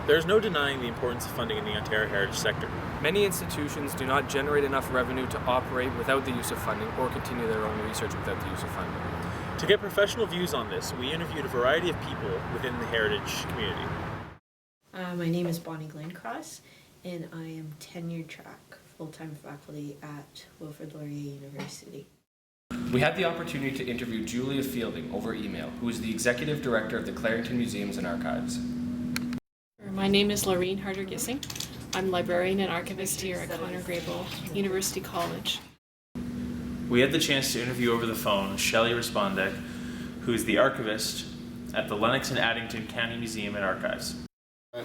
There is no denying the importance of funding in the Ontario heritage sector. Many institutions do not generate enough revenue to operate without the use of funding or continue their own research without the use of funding. To get professional views on this, we interviewed a variety of people within the heritage community. My name is Bonnie Glencross, and I am tenured track full-time faculty at Wilfrid Laurier University. We had the opportunity to interview Julia Fielding over email, who is the Executive Director of the Clarington Museums and Archives. My name is Laureen Harder-Gissing. I'm librarian and archivist here at Conor Grable University College. We had the chance to interview over the phone Shelley Respondek, who is the archivist at the Lennox and Addington County Museum and Archives.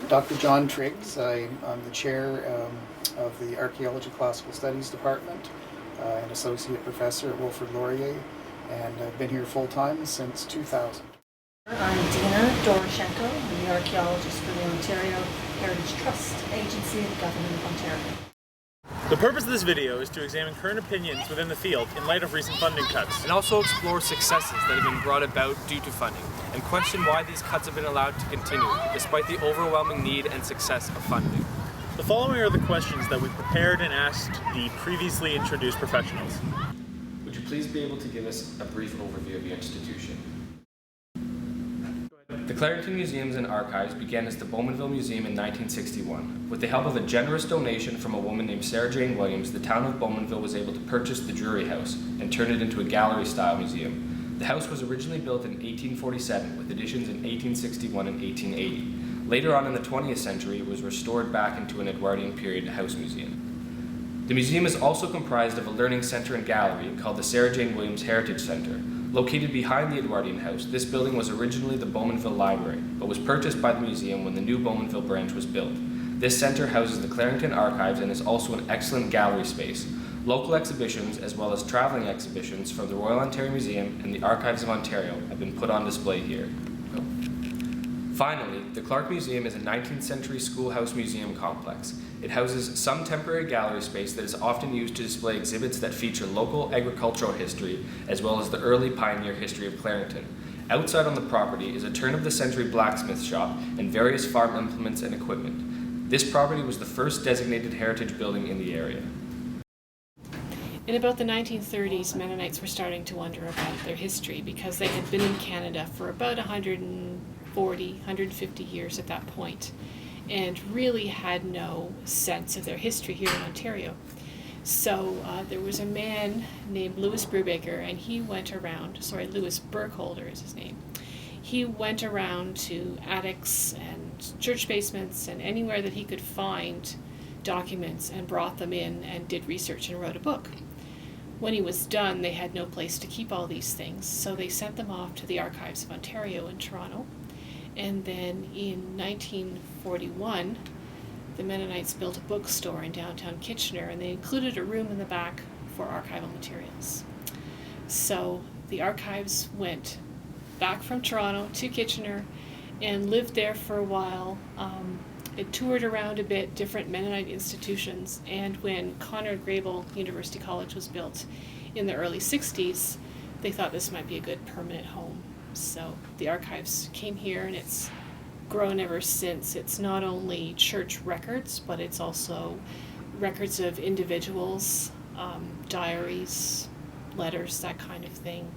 Dr. John Triggs, I'm the chair of the Archaeology Classical Studies Department, an associate professor at Wilfrid Laurier, and I've been here full-time since 2000. I'm Dina Doroshenko. I'm the archaeologist for the Ontario Heritage Trust Agency of the Government of Ontario. The purpose of this video is to examine current opinions within the field in light of recent funding cuts. And also explore successes that have been brought about due to funding, and question why these cuts have been allowed to continue, despite the overwhelming need and success of funding. The following are the questions that we prepared and asked the previously introduced professionals. Would you please be able to give us a brief overview of your institution? The Clarington Museums and Archives began as the Bowmanville Museum in 1961. With the help of a generous donation from a woman named Sarah Jane Williams, the town of Bowmanville was able to purchase the Drury House and turn it into a gallery-style museum. The house was originally built in 1847, with additions in 1861 and 1880. Later on in the 20th century, it was restored back into an Edwardian period house museum. The museum is also comprised of a learning center and gallery called the Sarah Jane Williams Heritage Center. Located behind the Edwardian House, this building was originally the Bowmanville Library, but was purchased by the museum when the new Bowmanville branch was built. This center houses the Clarington Archives and is also an excellent gallery space. Local exhibitions, as well as traveling exhibitions from the Royal Ontario Museum and the Archives of Ontario, have been put on display here. Finally, the Clark Museum is a 19th century schoolhouse museum complex. It houses some temporary gallery space that is often used to display exhibits that feature local agricultural history, as well as the early pioneer history of Clarington. Outside on the property is a turn-of-the-century blacksmith shop and various farm implements and equipment. This property was the first designated heritage building in the area. In about the 1930s, Mennonites were starting to wonder about their history because they had been in Canada for about 140, 150 years at that point, and really had no sense of their history here in Ontario. So there was a man named Louis Brubaker, and he went around, Louis Burkholder is his name. He went around to attics and church basements and anywhere that he could find documents and brought them in and did research and wrote a book. When he was done, they had no place to keep all these things, so they sent them off to the Archives of Ontario in Toronto. And then in 1941, the Mennonites built a bookstore in downtown Kitchener, and they included a room in the back for archival materials. So the archives went back from Toronto to Kitchener and lived there for a while. It toured around a bit, different Mennonite institutions, and when Conor Grable University College was built in the early 60s, they thought this might be a good permanent home. So the archives came here, and it's grown ever since. It's not only church records, but it's also records of individuals, diaries, letters, that kind of thing,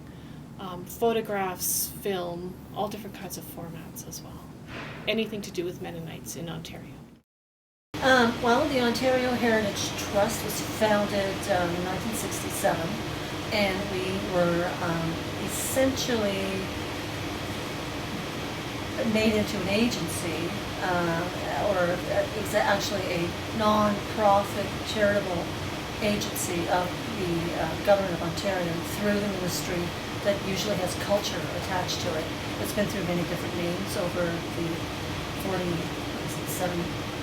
photographs, film, all different kinds of formats as well. Anything to do with Mennonites in Ontario. Well, the Ontario Heritage Trust was founded in 1967, and we were essentially made into an agency, actually a non-profit charitable agency of the Government of Ontario through the ministry that usually has culture attached to it. It's been through many different names over the 47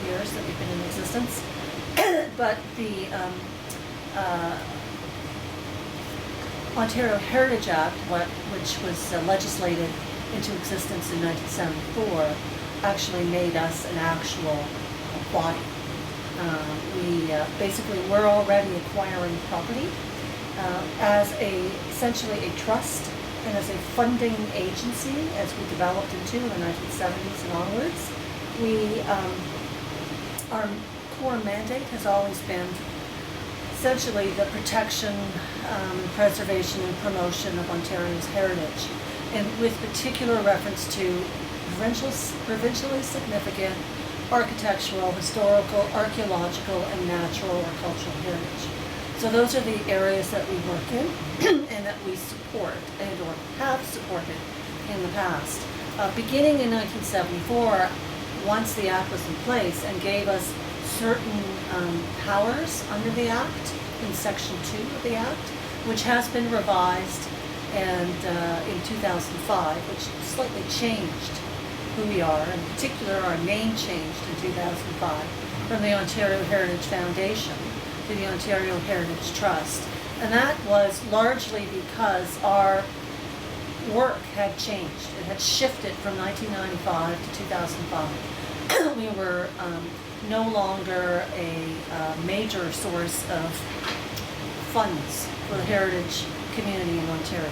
years that we've been in existence. But the Ontario Heritage Act, which was legislated into existence in 1974, actually made us an actual body. We basically were already acquiring property as essentially a trust and as a funding agency as we developed into in the 1970s and onwards. our core mandate has always been essentially the protection, preservation, and promotion of Ontario's heritage, and with particular reference to provincially significant architectural, historical, archaeological, and natural or cultural heritage. So those are the areas that we work in and that we support and or have supported in the past. Beginning in 1974, once the Act was in place and gave us certain powers under the Act in Section 2 of the Act, which has been revised and in 2005, which slightly changed who we are. In particular, our name changed in 2005 from the Ontario Heritage Foundation to the Ontario Heritage Trust. And that was largely because our work had changed. It had shifted from 1995 to 2005. We were no longer a major source of funds for the heritage community in Ontario.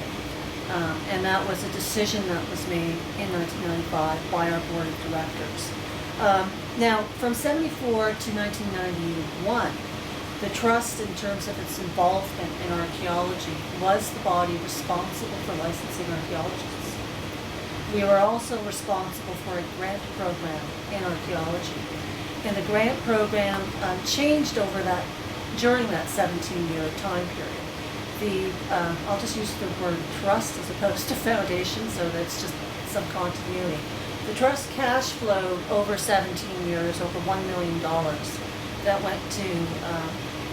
And that was a decision that was made in 1995 by our board of directors. Now, from 74 to 1991, the trust, in terms of its involvement in archaeology, was the body responsible for licensing archaeologists. We were also responsible for a grant program in archaeology. And the grant program changed during that 17-year time period. I'll just use the word trust as opposed to foundation, so that's just some continuity. The trust cash flowed over 17 years, over $1 million that went to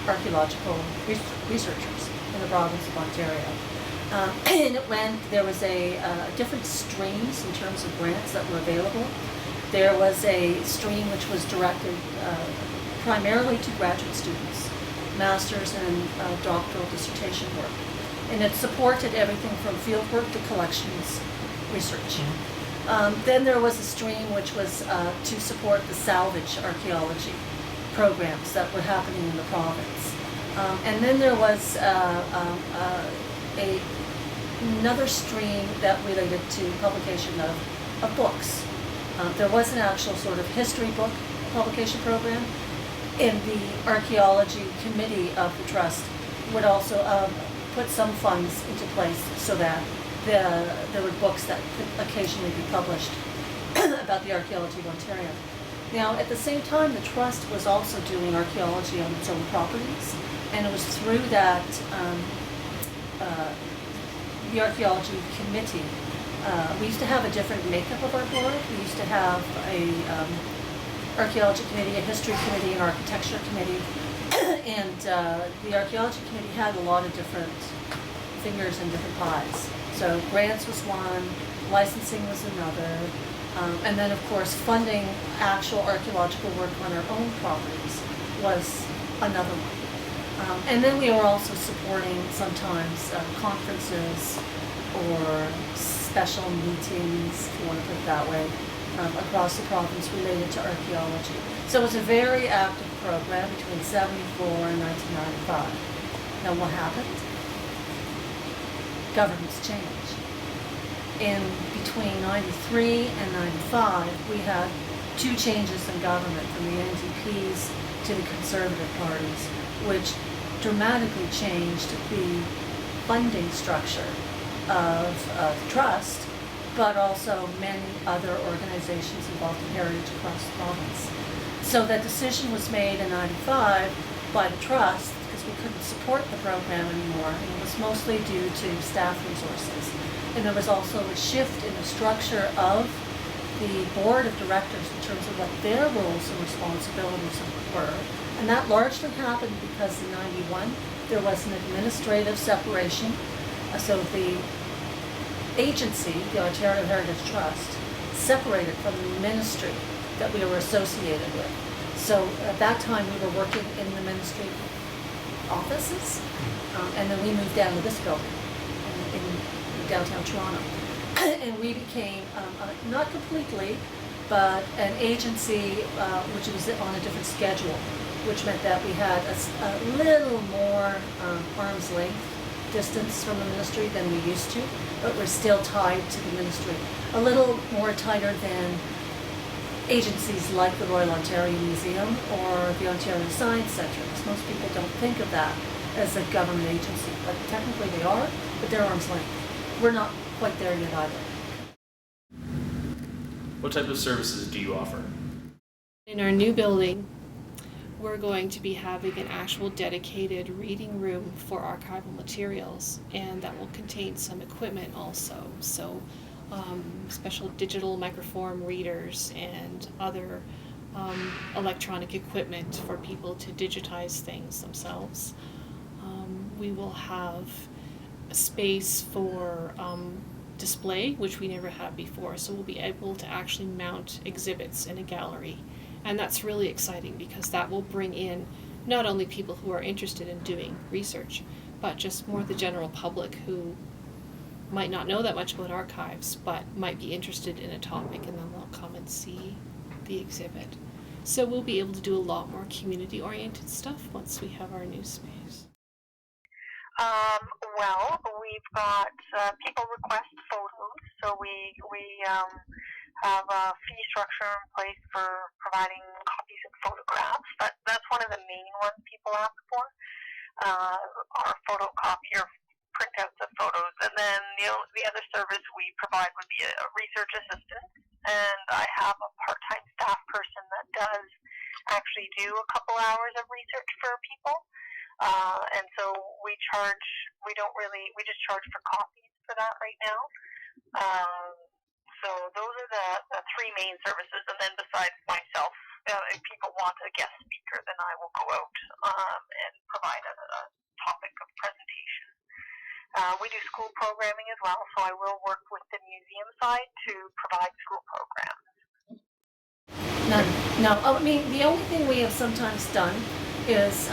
archaeological researchers in the province of Ontario. And there was different streams in terms of grants that were available. There was a stream which was directed primarily to graduate students, master's and doctoral dissertation work. And it supported everything from fieldwork to collections research. Then there was a stream which was to support the salvage archaeology programs that were happening in the province. And then there was another stream that related to publication of books. There was an actual sort of history book publication program, and the archaeology committee of the trust would also put some funds into place so that there were books that could occasionally be published about the archaeology of Ontario. Now, at the same time, the trust was also doing archaeology on its own properties, and it was through that the archaeology committee. We used to have a different makeup of our board. We used to have a archaeology committee, a history committee, an architecture committee, and the archaeology committee had a lot of different fingers in different pies. So grants was one, licensing was another, and then of course funding actual archaeological work on our own properties was another one. And then we were also supporting sometimes conferences or special meetings, if you want to put it that way, across the province related to archaeology. So it was a very active program between 74 and 1995. Now what happened? Governments changed. In between 93 and 95, we had two changes in government, from the NDPs to the Conservative parties, which dramatically changed the funding structure of the trust, but also many other organizations involved in heritage across the province. So that decision was made in 95 by the trust because we couldn't support the program anymore, and it was mostly due to staff resources. And there was also a shift in the structure of the board of directors in terms of what their roles and responsibilities were. And that largely happened because in 91 there was an administrative separation. So the agency, the Ontario Heritage Trust, separated from the ministry that we were associated with. So at that time we were working in the ministry offices, and then we moved down to this building in downtown Toronto. And we became, not completely, but an agency which was on a different schedule, which meant that we had a little more arm's length distance from the ministry than we used to, but we're still tied to the ministry. A little more tighter than agencies like the Royal Ontario Museum or the Ontario Science Centre, because most people don't think of that as a government agency, but technically they are, but they're arm's length. We're not quite there yet either. What type of services do you offer? In our new building, we're going to be having an actual dedicated reading room for archival materials, and that will contain some equipment also. So special digital microform readers and other electronic equipment for people to digitize things themselves. We will have a space for display, which we never had before, so we'll be able to actually mount exhibits in a gallery. And that's really exciting because that will bring in not only people who are interested in doing research, but just more the general public who might not know that much about archives, but might be interested in a topic, and then they'll come and see the exhibit. So we'll be able to do a lot more community-oriented stuff once we have our new space. Well, we've got people request photos, so we have a fee structure in place for providing copies of photographs. That's one of the main ones people ask for. Our photocopier printouts of photos, and then the other service we provide would be a research assistant. And I have a part-time staff person that does actually do a couple hours of research for people. And so we just charge for copies for that right now. So those are the three main services. And then besides myself, if people want a guest speaker, then I will go out and provide a topic of presentation. We do school programming as well, so I will work with the museum side to provide school programs. None. No. I mean, the only thing we have sometimes done is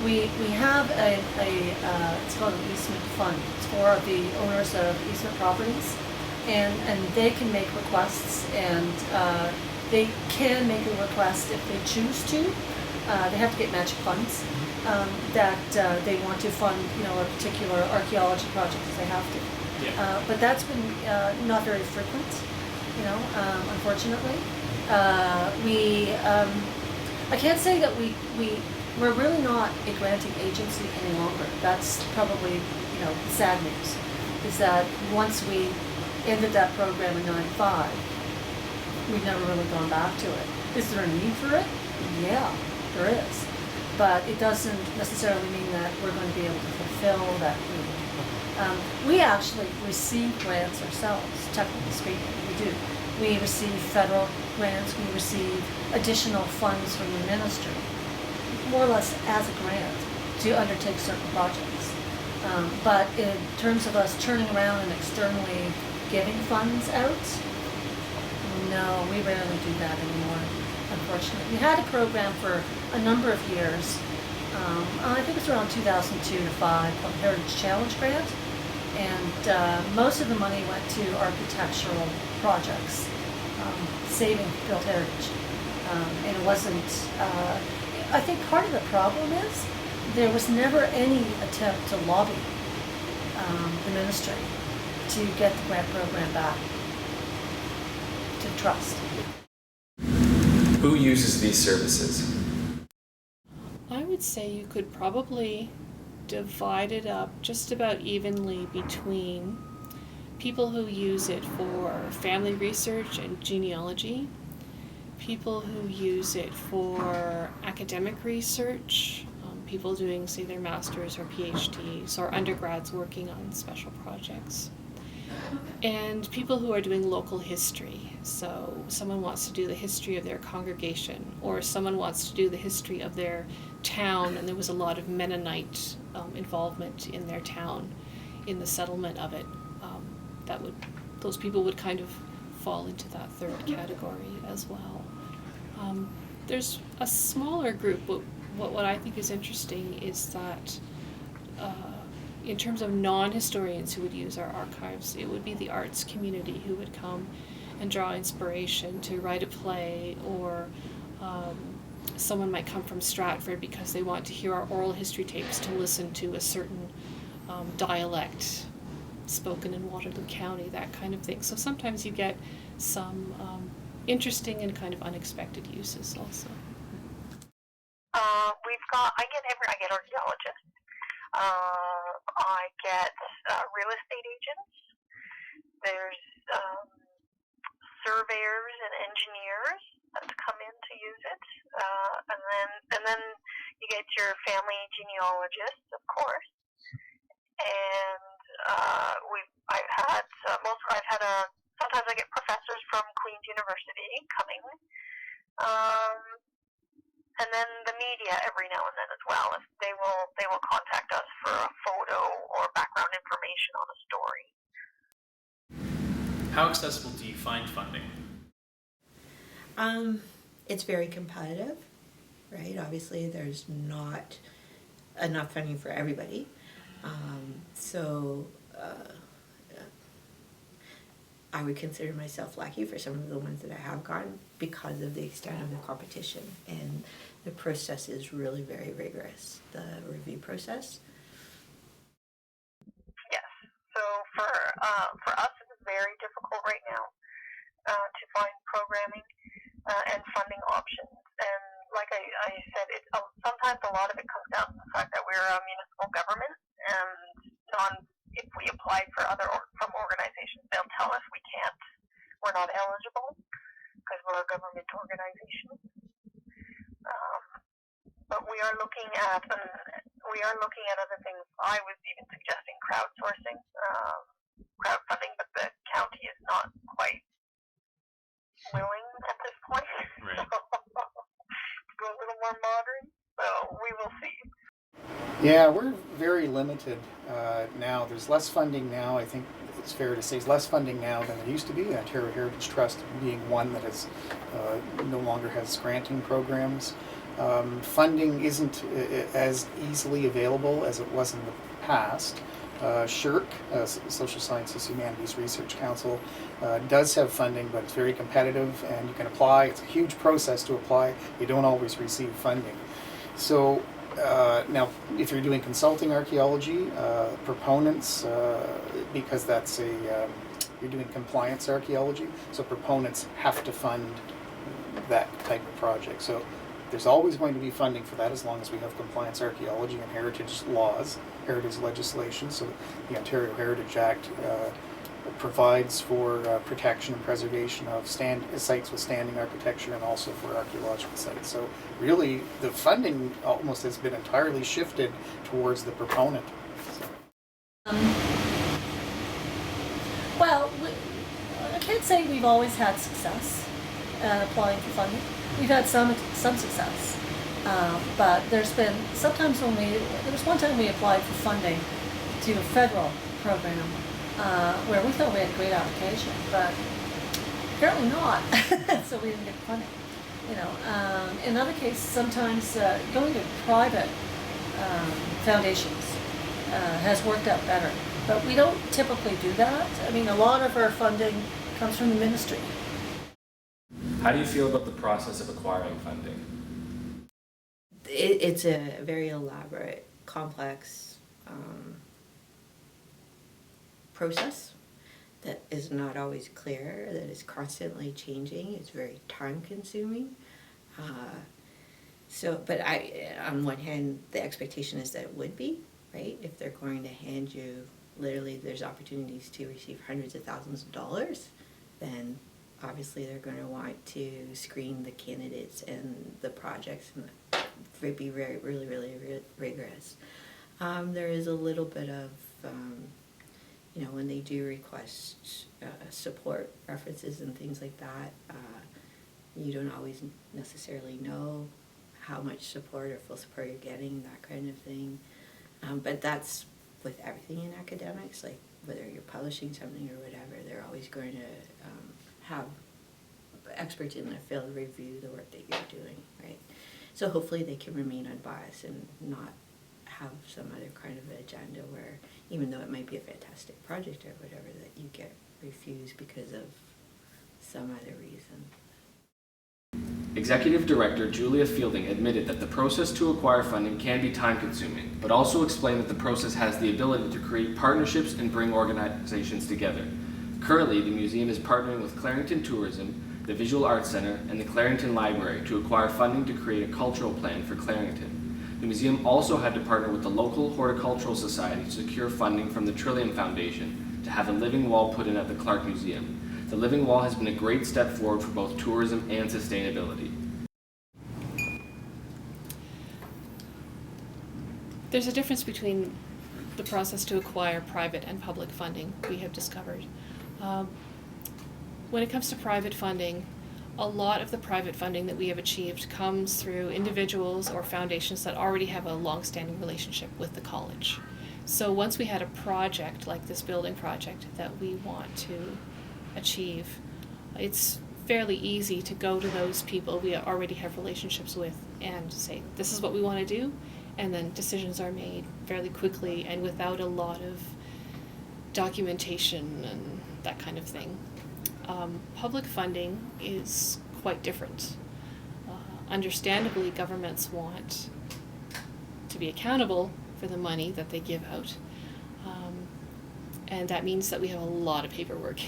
we have it's called an easement fund. It's for the owners of easement properties, and they can make requests, and they can make a request if they choose to. They have to get matching funds that they want to fund, a particular archaeology project if they have to. Yeah. But that's been not very frequent, unfortunately. I can't say that we're really not a granting agency any longer. That's probably, sad news, is that once we ended that program in '95, we've never really gone back to it. Is there a need for it? Yeah, there is. But it doesn't necessarily mean that we're going to be able to fulfill that need. We actually receive grants ourselves, technically speaking. We do. We receive federal grants. We receive additional funds from the ministry, more or less as a grant, to undertake certain projects. But in terms of us turning around and externally giving funds out, no, we rarely do that anymore, unfortunately. We had a program for a number of years. I think it was around 2002 to 2005, called Heritage Challenge Grant. And most of the money went to architectural projects, saving built heritage. And it wasn't, I think part of the problem is there was never any attempt to lobby the ministry to get the grant program back to the trust. Who uses these services? I would say you could probably divide it up just about evenly between people who use it for family research and genealogy, people who use it for academic research, people doing, say, their masters or PhDs, or undergrads working on special projects, and people who are doing local history. So someone wants to do the history of their congregation, or someone wants to do the history of their town, and there was a lot of Mennonite involvement in their town in the settlement of it. Those people would kind of fall into that third category as well. There's a smaller group, but what I think is interesting is that in terms of non-historians who would use our archives, it would be the arts community who would come and draw inspiration to write a play, or someone might come from Stratford because they want to hear our oral history tapes to listen to a certain dialect spoken in Waterloo County, that kind of thing. So sometimes you get some interesting and kind of unexpected uses also. I get archaeologists. I get real estate agents. There's surveyors and engineers that come in to use it, and then you get your family genealogists, of course. And sometimes I get professors from Queen's University coming. And then the media every now and then as well. If they will contact us for a photo or background information on a story. How accessible do you find funding? It's very competitive, right? Obviously, there's not enough funding for everybody. I would consider myself lucky for some of the ones that I have gotten because of the extent of the competition, and the process is really very rigorous, the review process. Yes. So for us, it's very difficult right now to find programming and funding options. And like I said, sometimes a lot of it comes down to the fact that we're a municipal government, and if we apply for from organizations, they'll tell us we're not eligible because we're a government organization. But we are looking at other things. I was even suggesting crowdfunding, but the county is not quite willing at this point. Right. To go a little more modern, so we will see. Yeah, we're very limited now. There's less funding now. I think it's fair to say there's less funding now than there used to be. The Ontario Heritage Trust being one that has no longer has granting programs. Funding isn't as easily available as it was in the past. SHRC, Social Sciences Humanities Research Council, does have funding, but it's very competitive, and you can apply. It's a huge process to apply. You don't always receive funding. So now, if you're doing consulting archaeology, proponents, because that's you're doing compliance archaeology, so proponents have to fund that type of project. So there's always going to be funding for that as long as we have compliance archaeology and heritage laws, heritage legislation. So the Ontario Heritage Act provides for protection and preservation of sites with standing architecture, and also for archaeological sites. So really the funding almost has been entirely shifted towards the proponent. Well, I can't say we've always had success applying for funding. We've had some success, but there's been sometimes there was one time we applied for funding to a federal program where we thought we had a great application, but apparently not. So we didn't get funding. In other cases, sometimes going to private foundations has worked out better, but we don't typically do that. I mean, a lot of our funding comes from the ministry. How do you feel about the process of acquiring funding? It's a very elaborate, complex process that is not always clear, that is constantly changing. It's very time consuming. But on one hand, the expectation is that it would be, right? If they're going to hand you, literally there's opportunities to receive hundreds of thousands of dollars, then obviously they're going to want to screen the candidates and the projects and be really, really rigorous. There is a little bit of, when they do request support references and things like that, you don't always necessarily know how much support or full support you're getting, that kind of thing. But that's with everything in academics, like whether you're publishing something or whatever, they're always going to have experts in their field review the work that you're doing, right? So hopefully they can remain unbiased and not have some other kind of agenda where, even though it might be a fantastic project or whatever, that you get refused because of some other reason. Executive Director Julia Fielding admitted that the process to acquire funding can be time-consuming, but also explained that the process has the ability to create partnerships and bring organizations together. Currently, the museum is partnering with Clarington Tourism the Visual Arts Centre, and the Clarington Library to acquire funding to create a cultural plan for Clarington. The museum also had to partner with the local Horticultural Society to secure funding from the Trillium Foundation to have a living wall put in at the Clark Museum. The living wall has been a great step forward for both tourism and sustainability. There's a difference between the process to acquire private and public funding, we have discovered. When it comes to private funding, a lot of the private funding that we have achieved comes through individuals or foundations that already have a long-standing relationship with the college. So once we had a project like this building project that we want to achieve, it's fairly easy to go to those people we already have relationships with and say, this is what we want to do, and then decisions are made fairly quickly and without a lot of documentation and that kind of thing. Public funding is quite different. Understandably, governments want to be accountable for the money that they give out, and that means that we have a lot of paperwork.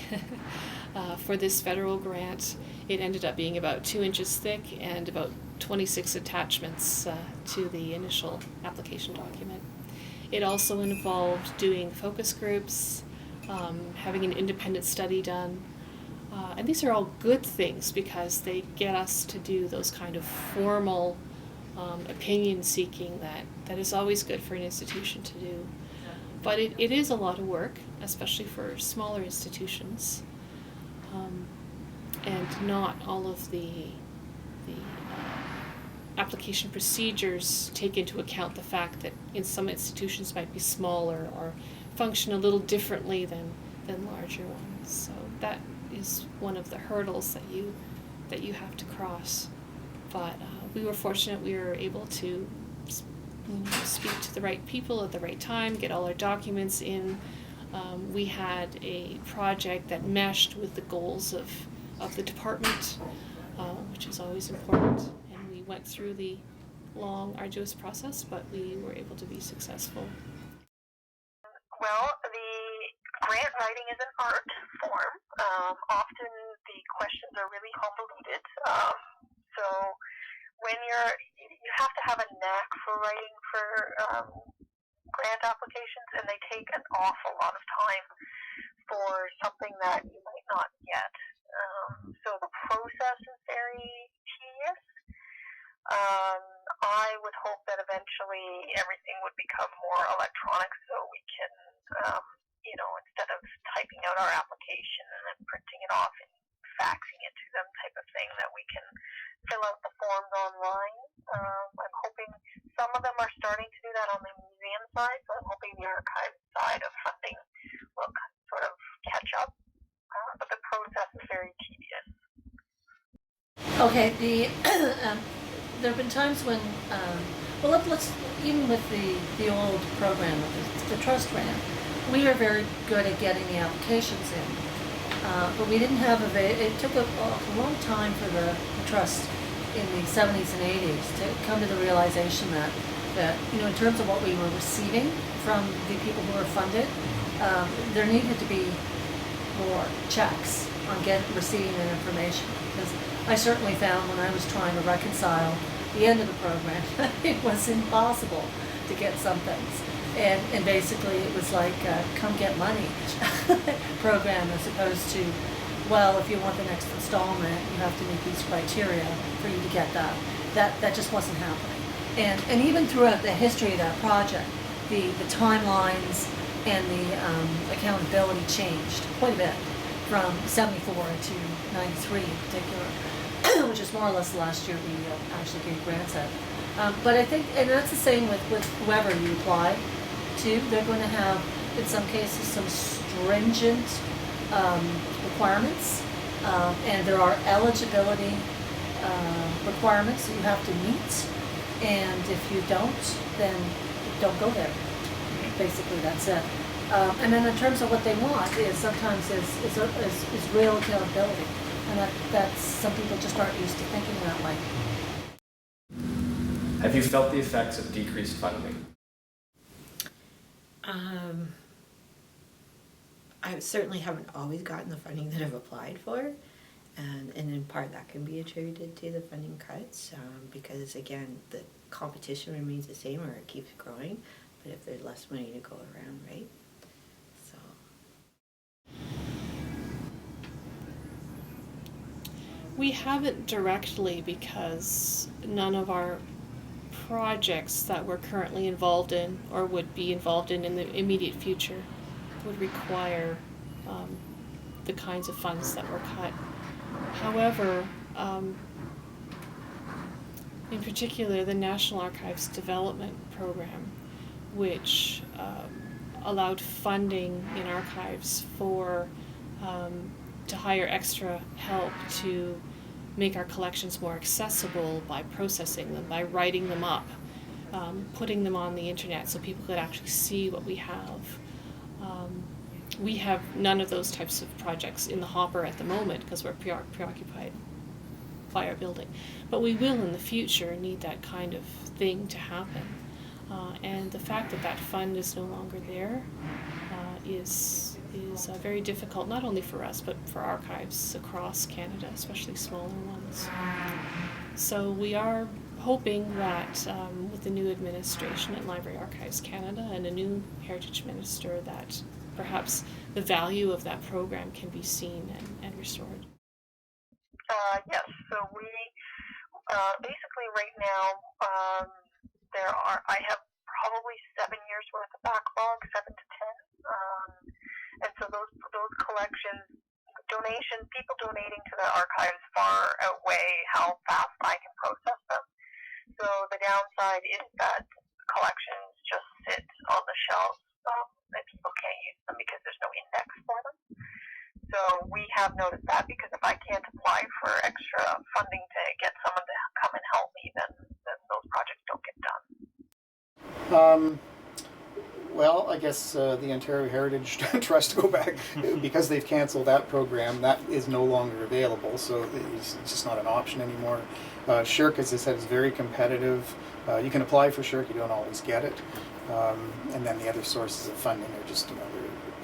For this federal grant, it ended up being about 2 inches thick and about 26 attachments to the initial application document. It also involved doing focus groups, having an independent study done, and these are all good things because they get us to do those kind of formal opinion seeking that is always good for an institution to do. But it is a lot of work, especially for smaller institutions, and not all of the application procedures take into account the fact that in some institutions might be smaller or function a little differently than larger ones. So that is one of the hurdles that you have to cross. But we were fortunate we were able to speak to the right people at the right time, get all our documents in. We had a project that meshed with the goals of the department, which is always important. And we went through the long, arduous process, but we were able to be successful. Well, the grant writing is an art form. Often the questions are really convoluted. So when you have to have a knack for writing for grant applications, and they take an awful lot of time for something that you might not get. So the process is very tedious. I would hope that eventually everything would become more electronic, so we can, instead of typing out our application and then printing it off and faxing it to them type of thing, that we can fill out the forms online. I'm hoping some of them are starting to do that on the museum side, so I'm hoping the archive side of funding will sort of catch up. But the process is very tedious. Okay, there have been times when, let's even with the old program, the trust grant, we are very good at getting the applications in, but we didn't have it took a long time for the trust in the 70s and 80s to come to the realization that in terms of what we were receiving from the people who were funded, there needed to be more checks on receiving that information, because I certainly found when I was trying to reconcile the end of the program it was impossible to get some things, and basically it was like come get money program, as opposed to, well, if you want the next installment you have to meet these criteria for you to get that just wasn't happening. And even throughout the history of that project, the timelines and the accountability changed quite a bit from 74 to 93 in particular, which is more or less the last year we actually gave grants at. But I think, and that's the same with whoever you apply to, they're going to have, in some cases, some stringent requirements, and there are eligibility requirements that you have to meet, and if you don't, then don't go there. Basically, that's it. And then in terms of what they want is sometimes is real accountability, and that's some people just aren't used to thinking that way. Have you felt the effects of decreased funding? I certainly haven't always gotten the funding that I've applied for, And in part that can be attributed to the funding cuts because, again, the competition remains the same or it keeps growing, but if there's less money to go around, right? So. We haven't directly because none of our projects that we're currently involved in or would be involved in the immediate future would require the kinds of funds that were cut. However, in particular, the National Archives Development Program, which allowed funding in archives for to hire extra help to make our collections more accessible by processing them, by writing them up, putting them on the internet so people could actually see what we have. We have none of those types of projects in the hopper at the moment because we're preoccupied by our building. But we will in the future need that kind of thing to happen. And the fact that that fund is no longer there is very difficult, not only for us, but for archives across Canada, especially smaller ones. So we are hoping that with the new administration at Library Archives Canada and a new Heritage Minister that perhaps the value of that program can be seen and restored. Yes, so we basically right now I have probably 7 years worth of backlog, 7 to 10, and so those collections, people donating to the archives far outweigh how fast I can process them. So the downside is that collections just sit on the shelves and people can't use them because there's no index for them. So we have noticed that because if I can't apply for extra funding to get someone to come and help me, then those projects don't get done. Well, I guess the Ontario Heritage Trust to go back because they've canceled that program. That is no longer available, so it's just not an option anymore. SSHRC, as I said, is very competitive. You can apply for SSHRC, you don't always get it, and then the other sources of funding are just they're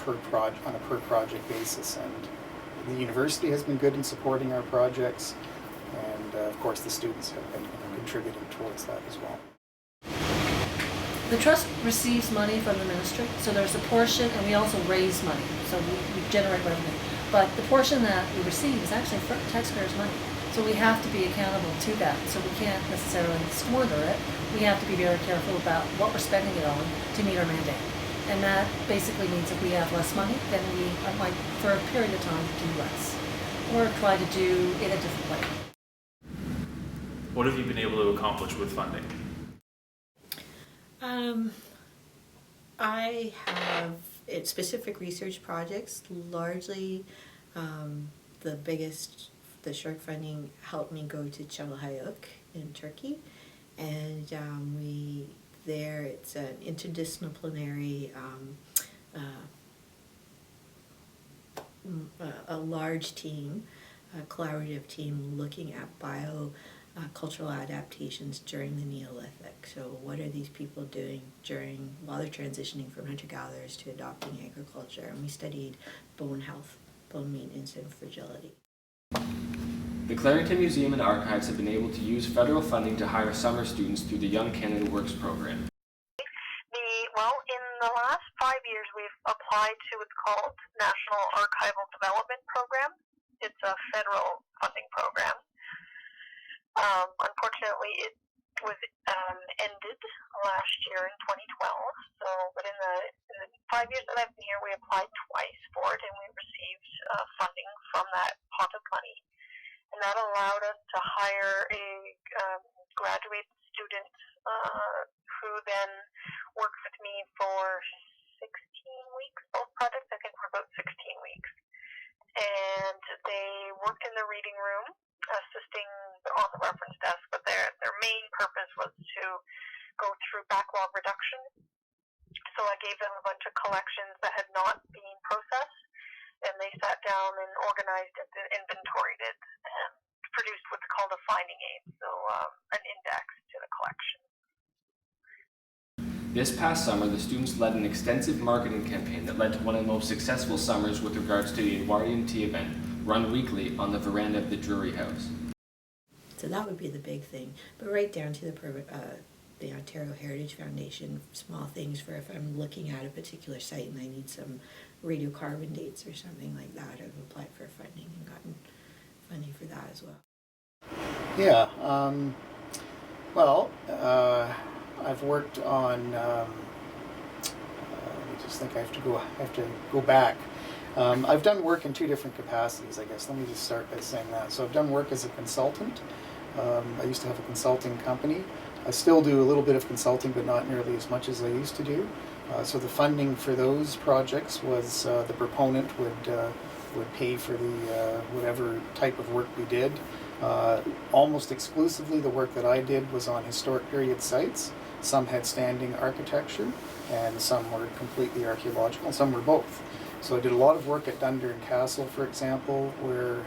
on a per project basis. And the university has been good in supporting our projects, and of course the students have been contributing towards that as well. The trust receives money from the ministry, so there's a portion, and we also raise money, so we generate revenue. But the portion that we receive is actually taxpayers' money, so we have to be accountable to that. So we can't necessarily squander it. We have to be very careful about what we're spending it on to meet our mandate. And that basically means if we have less money, then we might, for a period of time, do less, or try to do it a different way. What have you been able to accomplish with funding? I have specific research projects. Largely, the SSHRC funding helped me go to Çatalhöyük in Turkey, and it's an interdisciplinary, a large team, a collaborative team looking at cultural adaptations during the Neolithic. So what are these people doing while they're transitioning from hunter-gatherers to adopting agriculture? And we studied bone health, bone maintenance, and fragility. The Clarington Museum and Archives have been able to use federal funding to hire summer students through the Young Canada Works program. In the last 5 years, we've applied to what's called National Archival Development Program. It's a federal funding program. Unfortunately, it was ended last year in 2012. But in the 5 years that I've been here, we applied twice for it, and we received funding from that pot of money. And that allowed us to hire a graduate student who then worked with me for 16 weeks, both projects, I think, for about 16 weeks. And they worked in the reading room, assisting on the reference desk, but their main purpose was to go through backlog reduction. So I gave them a bunch of collections that had not been processed, and they sat down and organized it, and inventoried it, and produced what's called a finding aid, so an index to the collection. This past summer, the students led an extensive marketing campaign that led to one of the most successful summers with regards to the Edwardian Tea event, run weekly on the veranda of the Drury House. So that would be the big thing, but right down to the Ontario Heritage Foundation, small things for if I'm looking at a particular site and I need some radiocarbon dates or something like that, I've applied for funding and gotten funding for that as well. Yeah, well, I've worked on, let me just think, I have to go back. I've done work in two different capacities, I guess. Let me just start by saying that. So I've done work as a consultant. I used to have a consulting company. I still do a little bit of consulting, but not nearly as much as I used to do. So the funding for those projects was the proponent would pay for the whatever type of work we did. Almost exclusively the work that I did was on historic period sites. Some had standing architecture, and some were completely archaeological, and some were both. So I did a lot of work at Dundurn Castle, for example, where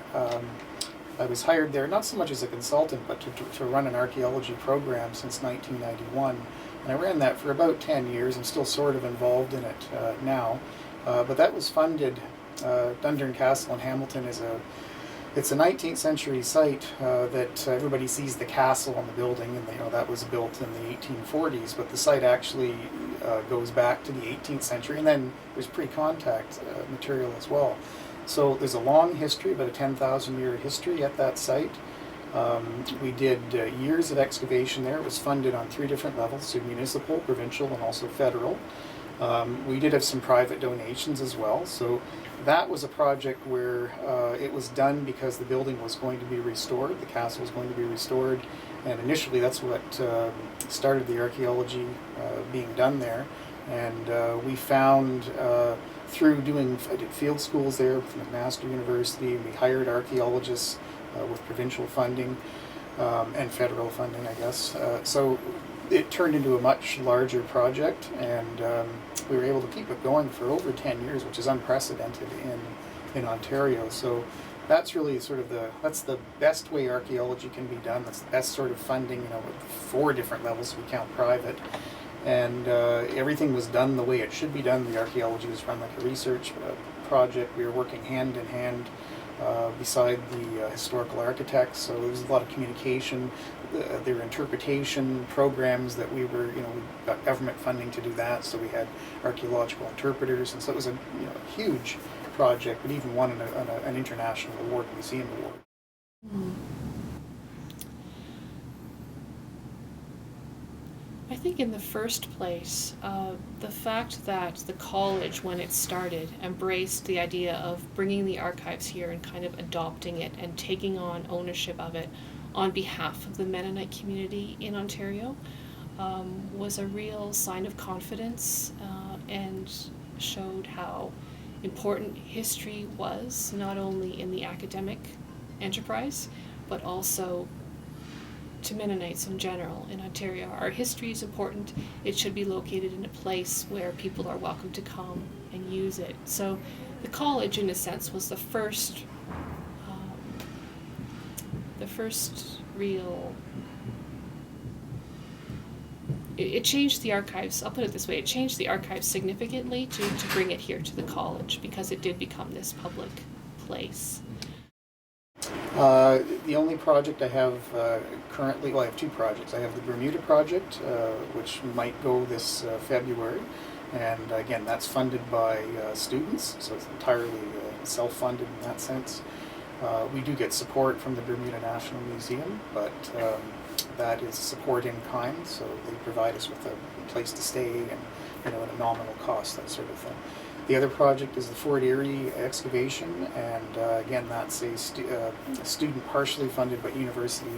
I was hired there not so much as a consultant, but to run an archaeology program since 1991. And I ran that for about 10 years. I'm still sort of involved in it now. But that was funded. Dundurn Castle in Hamilton it's a 19th century site that everybody sees the castle on the building, and that was built in the 1840s, but the site actually goes back to the 18th century, and then there's pre-contact material as well. So there's a long history, about a 10,000-year history at that site. We did years of excavation there. It was funded on 3 different levels, so municipal, provincial, and also federal. We did have some private donations as well. So that was a project where it was done because the building was going to be restored, the castle was going to be restored, and initially that's what started the archaeology being done there. And we found through doing field schools there with McMaster University, we hired archaeologists with provincial funding and federal funding, I guess. So it turned into a much larger project, and we were able to keep it going for over 10 years, which is unprecedented in Ontario. So that's really sort of that's the best way archaeology can be done. That's the best sort of funding, with 4 different levels, we count private. And everything was done the way it should be done. The archaeology was run like a research project. We were working hand in hand beside the historical architects, so there was a lot of communication. There were interpretation programs that we got government funding to do that, so we had archaeological interpreters, and so it was a huge project, but even won an international award, museum award. Mm. I think in the first place, the fact that the college, when it started, embraced the idea of bringing the archives here and kind of adopting it and taking on ownership of it on behalf of the Mennonite community in Ontario, was a real sign of confidence and showed how important history was, not only in the academic enterprise, but also to Mennonites in general in Ontario. Our history is important. It should be located in a place where people are welcome to come and use it. So the college, in a sense, was the first real... It changed the archives, I'll put it this way, it changed the archives significantly to bring it here to the college, because it did become this public place. The only project I have currently, I have 2 projects. I have the Bermuda project, which might go this February, and again, that's funded by students, so it's entirely self-funded in that sense. We do get support from the Bermuda National Museum, but that is support in kind, so they provide us with a place to stay and at a nominal cost, that sort of thing. The other project is the Fort Erie excavation, and again, that's a student partially funded but university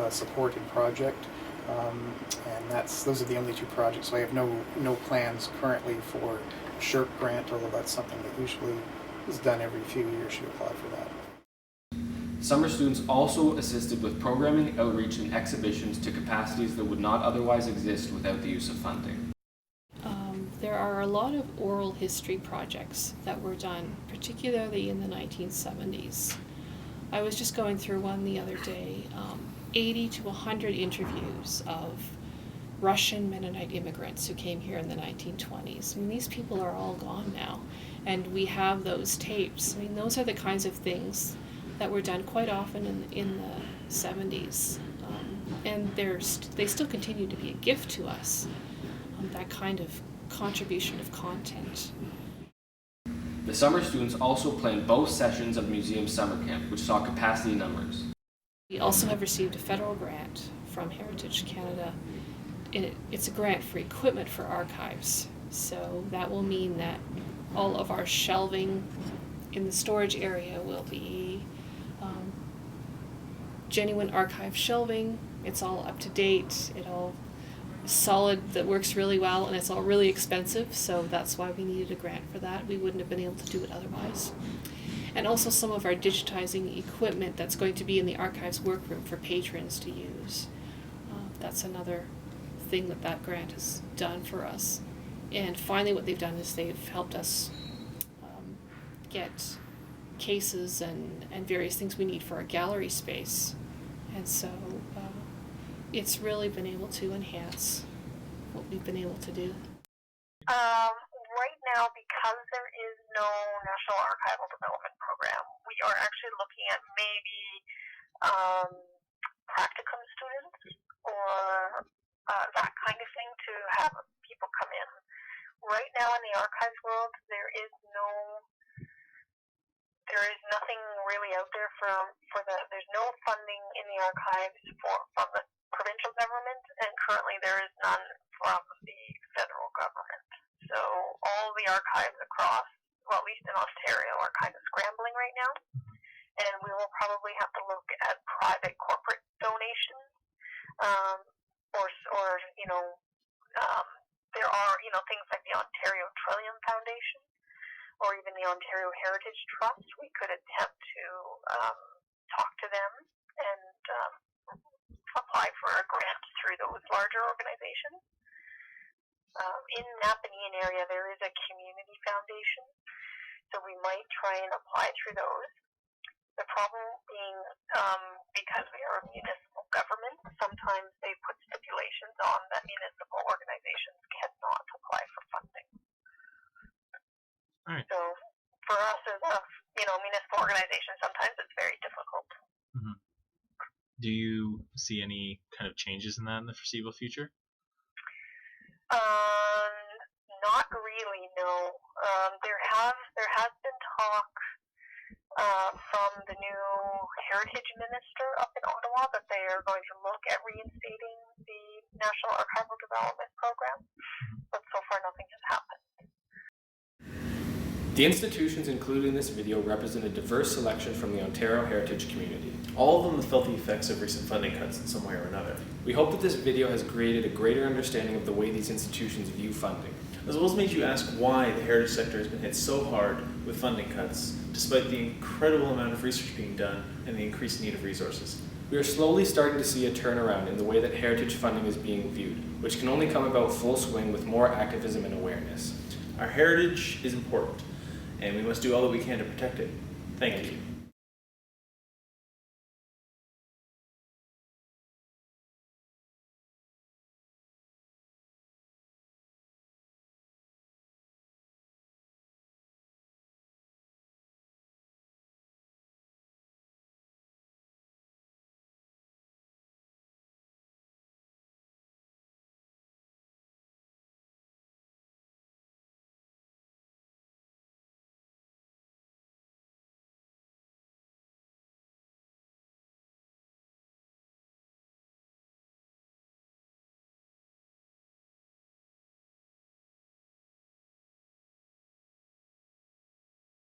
supported project, and those are the only 2 projects. So I have no plans currently for a SHRP grant, although that's something that usually is done every few years. You apply for that. Summer students also assisted with programming, outreach, and exhibitions to capacities that would not otherwise exist without the use of funding. There are a lot of oral history projects that were done, particularly in the 1970s. I was just going through one the other day, 80 to 100 interviews of Russian Mennonite immigrants who came here in the 1920s. I mean, these people are all gone now, and we have those tapes. I mean, those are the kinds of things that were done quite often in the 70s. And they still continue to be a gift to us, that kind of contribution of content. The summer students also planned both sessions of Museum Summer Camp, which saw capacity numbers. We also have received a federal grant from Heritage Canada. It's a grant for equipment for archives. So that will mean that all of our shelving in the storage area will be genuine archive shelving. It's all up to date. It all solid, that works really well, and it's all really expensive, so that's why we needed a grant for that. We wouldn't have been able to do it otherwise. And also some of our digitizing equipment that's going to be in the archives workroom for patrons to use. That's another thing that grant has done for us. And finally what they've done is they've helped us get cases and various things we need for our gallery space. And so it's really been able to enhance what we've been able to do. Right now, because there is no National Archival Development Program, we are actually looking at maybe practicum students or that kind of thing to have people come in. Right now in the archives world, there is nothing really out there there's no funding in the archives from the provincial government, and currently there is none from the federal government. So all the archives across, well, at least in Ontario, are kind of scrambling right now, and we will probably have to look at private corporate donations, there are things like the Ontario Trillium Foundation or even the Ontario Heritage Trust. We could attempt to talk to them and apply for a grant through those larger organizations. In Napanee area, there is a community foundation, so we might try and apply through those. The problem being, because we are a municipal government, sometimes they put stipulations on that municipal organizations cannot apply for funding. All right. So for us as a municipal organization, sometimes it's very difficult. Mm-hmm. Do you see any kind of changes in that in the foreseeable future? Not really, no. There has been talk from the new heritage minister up in Ottawa that they are going to look at reinstating the National Archival Development Program, but so far nothing has happened. The institutions included in this video represent a diverse selection from the Ontario heritage community. All of them have felt the effects of recent funding cuts in some way or another. We hope that this video has created a greater understanding of the way these institutions view funding, as well as made you ask why the heritage sector has been hit so hard with funding cuts, despite the incredible amount of research being done and the increased need of resources. We are slowly starting to see a turnaround in the way that heritage funding is being viewed, which can only come about full swing with more activism and awareness. Our heritage is important, and we must do all that we can to protect it. Thank you.